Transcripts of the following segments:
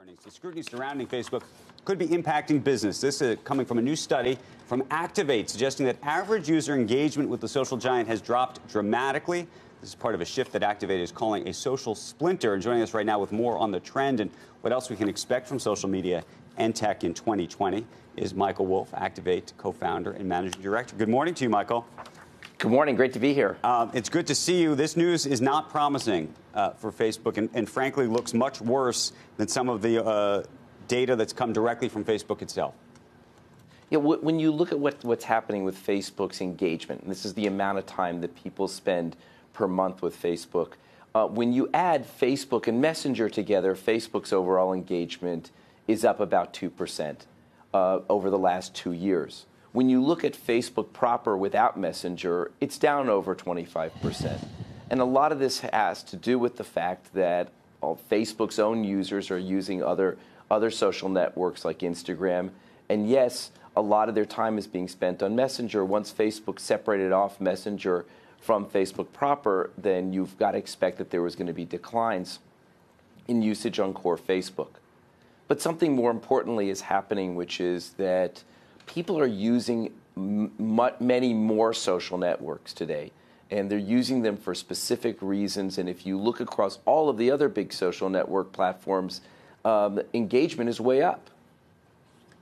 earnings. The scrutiny surrounding Facebook could be impacting business. This is coming from a new study from Activate, suggesting that average user engagement with the social giant has dropped dramatically. This is part of a shift that Activate is calling a social splinter. And joining us right now with more on the trend and what else we can expect from social media and tech in 2020 is Michael Wolff, Activate co-founder and managing director. Good morning to you, Michael. Good morning. Great to be here. It's good to see you. This news is not promising for Facebook and frankly looks much worse than some of the data that's come directly from Facebook itself. Yeah, when you look at what's happening with Facebook's engagement, and this is the amount of time that people spend per month with Facebook, when you add Facebook and Messenger together, Facebook's overall engagement is up about 2% over the last 2 years. When you look at Facebook proper without Messenger, it's down over 25%. And a lot of this has to do with the fact that Facebook's own users are using other social networks like Instagram. And yes, a lot of their time is being spent on Messenger. Once Facebook separated off Messenger from Facebook proper, then you've got to expect that there was going to be declines in usage on core Facebook. But something more importantly is happening, which is that people are using many more social networks today, and they're using them for specific reasons. And if you look across all of the other big social network platforms, engagement is way up.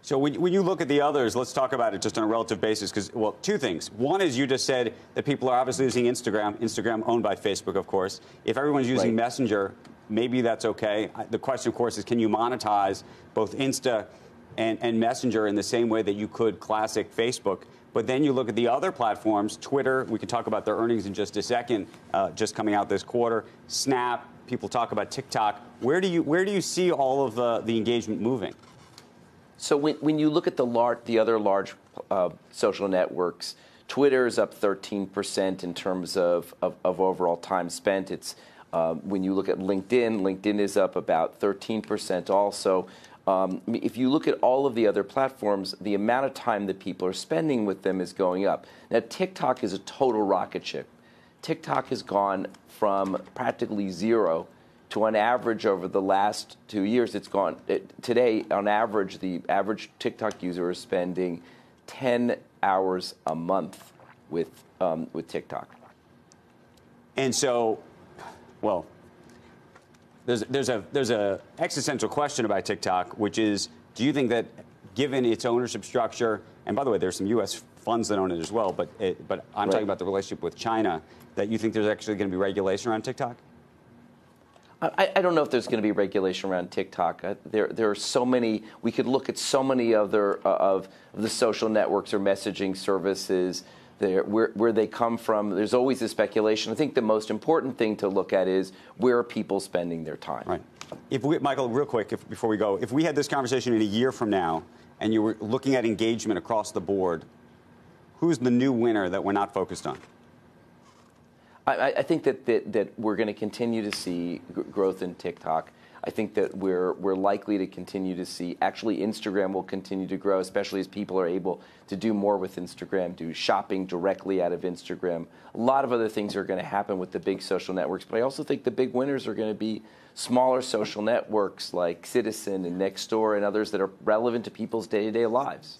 So when you look at the others, let's talk about it just on a relative basis, because, well, two things. One is you just said that people are obviously using Instagram owned by Facebook, of course. If everyone's using Messenger, maybe that's okay. The question, of course, is can you monetize both Insta and Messenger in the same way that you could classic Facebook? But then you look at the other platforms, Twitter, we can talk about their earnings in just a second, just coming out this quarter, Snap, people talk about TikTok. Where do you see all of the engagement moving? So when you look at the other large social networks, Twitter is up 13% in terms of overall time spent. It's when you look at LinkedIn is up about 13% also. If you look at all of the other platforms, the amount of time that people are spending with them is going up. Now, TikTok is a total rocket ship. TikTok has gone from practically zero to, on average, over the last 2 years, today, on average, the average TikTok user is spending 10 hours a month with TikTok. And so, well, there's a existential question about TikTok, which is, do you think that given its ownership structure, and by the way, there's some U.S. funds that own it as well, but I'm talking about the relationship with China, that you think there's actually going to be regulation around TikTok? I don't know if there's going to be regulation around TikTok. There are so many. We could look at so many other of the social networks or messaging services. Where they come from. There's always a speculation. I think the most important thing to look at is where are people spending their time. Right. Michael, real quick, before we go, if we had this conversation in a year from now and you were looking at engagement across the board, who's the new winner that we're not focused on? I think that we're going to continue to see growth in TikTok. I think that we're likely to continue to see, actually Instagram will continue to grow, especially as people are able to do more with Instagram, do shopping directly out of Instagram. A lot of other things are going to happen with the big social networks, but I also think the big winners are going to be smaller social networks like Citizen and Nextdoor and others that are relevant to people's day-to-day lives.